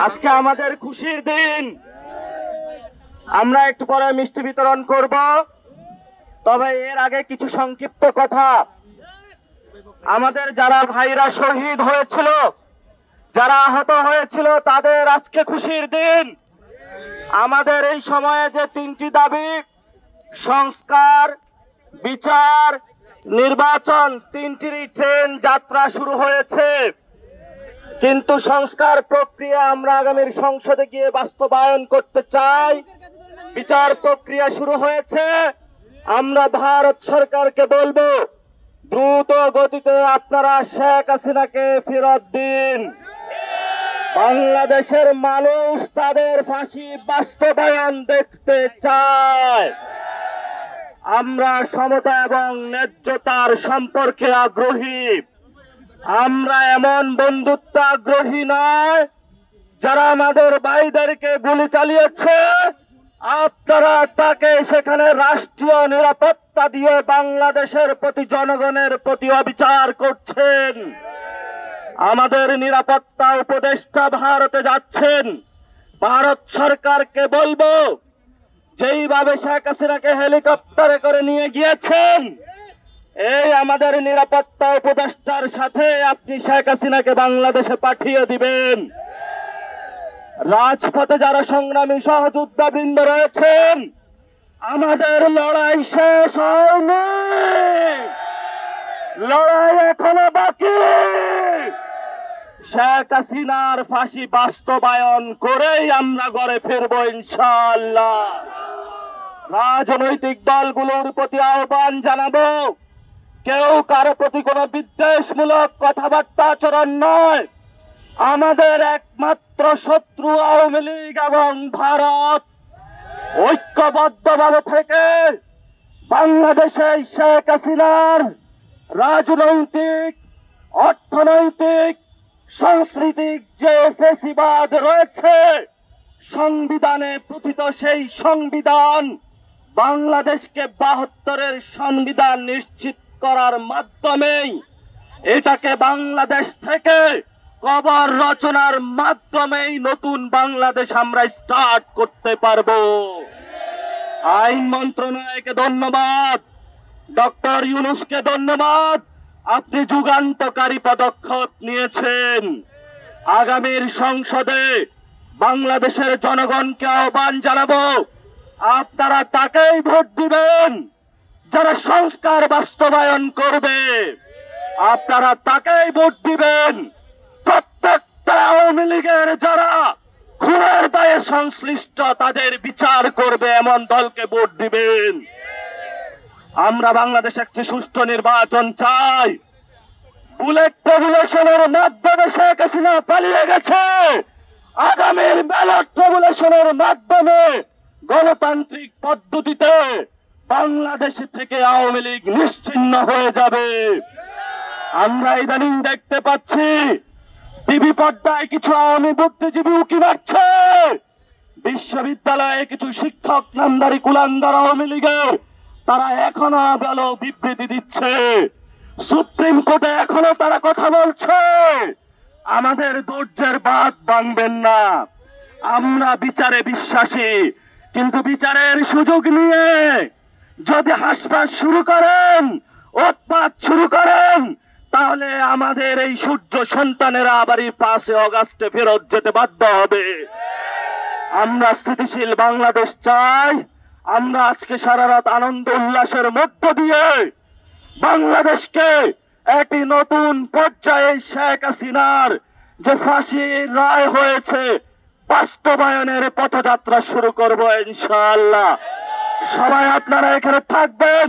আজকে আমাদের খুশির দিন। আমরা একটু পরে মিষ্টি বিতরণ করব, তবে এর আগে কিছু সংক্ষিপ্ত কথা। আমাদের যারা ভাইরা শহীদ হয়েছিল, যারা আহত হয়েছিল, তাদের আজকে খুশির দিন। আমাদের এই সময়ে যে তিনটি দাবি, সংস্কার, বিচার, নির্বাচন, তিনটিরই ট্রেন যাত্রা শুরু হয়েছে। কিন্তু সংস্কার প্রক্রিয়া আমরা আগামীর সংসদে গিয়ে বাস্তবায়ন করতে চাই। বিচার প্রক্রিয়া শুরু হয়েছে। আমরা ভারত সরকারকে বলবো, দ্রুত গতিতে আপনারা শেখ হাসিনাকে ফেরত দিন। বাংলাদেশের মানুষ তাদের ফাঁসি বাস্তবায়ন দেখতে চায়। আমরা সমতা এবং ন্যায্যতার সম্পর্কে আগ্রহী। আমরা এমন বন্ধুত্ব আগ্রহী নয় যারা আমাদের ভাইদেরকে গুলি চালিয়েছে, আপনারা তাকে সেখানে রাষ্ট্রীয় নিরাপত্তা দিয়ে বাংলাদেশের প্রতি, জনগণের প্রতি অবিচার করছেন। আমাদের নিরাপত্তা উপদেষ্টা ভারতে যাচ্ছেন। ভারত সরকারকে বলবো, যেইভাবে শেখ হাসিনাকে হেলিকপ্টারে করে নিয়ে গিয়েছেন, এই আমাদের নিরাপত্তা উপদেষ্টার সাথে আপনি শেখ হাসিনাকে বাংলাদেশে পাঠিয়ে দিবেন। রাজপথে যারা সংগ্রামী সহযোদ্ধাবৃন্দ রয়েছেন, আমাদের লড়াই শেষ হয়নি, লড়াই এখনো বাকি। শেখ হাসিনার ফাঁসি বাস্তবায়ন করেই আমরা ঘরে ফিরবো ইনশাআল্লাহ। রাজনৈতিক দলগুলোর প্রতি আহ্বান জানাবো, কেউ কারো প্রতি কোনো বিদ্বেষমূলক কথাবার্তা আচরণ নয়। আমাদের একমাত্র শত্রু আওয়ামী লীগ এবং ভারত। ঐক্যবদ্ধভাবে থেকে বাংলাদেশে শেখ হাসিনার রাজনৈতিক, অর্থনৈতিক, সাংস্কৃতিক যে ফেসিবাদ রয়েছে, সংবিধানে প্রথিত সেই সংবিধান, বাংলাদেশকে ৭২-এর সংবিধান নিশ্চিত করার মাধ্যমেই এটাকে বাংলাদেশ থেকে কবর রচনার মাধ্যমেই নতুন বাংলাদেশ আমরা স্টার্ট করতে পারবো। আইন মন্ত্রণালয়কে ধন্যবাদ, ডক্টর ইউনূসকে ধন্যবাদ, আপনি যুগান্তকারী পদক্ষেপ নিয়েছেন। আগামীর সংসদে বাংলাদেশের জনগণকে আহ্বান জানাবো, আপনারা তাকেই ভোট দিবেন যারা সংস্কার বাস্তবায়ন করবে। আপনারা তাকেই ভোট দিবেন। প্রত্যেকটা আওয়ামী লীগের যারা খুনের দায়ে সংশ্লিষ্ট, তাদের বিচার করবে এমন দলকে ভোট দিবেন। আমরা বাংলাদেশে একটি সুষ্ঠু নির্বাচন চাই। বুলেট রেগুলেশনের মাধ্যমে শেখ হাসিনা পালিয়ে গেছে। আগামীর ব্যালট রেগুলেশনের মাধ্যমে গণতান্ত্রিক পদ্ধতিতে বাংলাদেশ থেকে আওয়ামী লীগ নিশ্চিহ্ন হয়ে যাবে। আমরা ইদানিং দেখতে পাচ্ছি টিভি পর্দায় কিছু আওয়ামী বুদ্ধিজীবী উকি মারছে। বিশ্ববিদ্যালয়ে কিছু শিক্ষক নামধারী কুলাঙ্গার আওয়ামী লীগের, তারা এখনো ভালো বিবৃতি দিচ্ছে। সুপ্রিম কোর্টে এখনো তারা কথা বলছে। আমাদের ধৈর্যের বাঁধ ভাঙবেন না। আমরা বিচারে বিশ্বাসী, কিন্তু বিচারের সুযোগ নিয়ে যদি হাসপাস শুরু করেন, উৎপাত শুরু করেন, তাহলে আমাদের এই সূর্য সন্তানেরা আবার 5 আগস্টে ফেরত যেতে বাধ্য হবে। আমরা স্থিতিশীল বাংলাদেশ চাই। আমরা আজকে সারা রাত আনন্দ উল্লাসের মধ্য দিয়ে বাংলাদেশকে একটি নতুন পর্যায়ে শেখ হাসিনার যে ফাঁসির রায় হয়েছে, বাস্তবায়নের পথযাত্রা শুরু করব ইনশাআল্লাহ। সবাই আপনারা এখানে থাকবেন।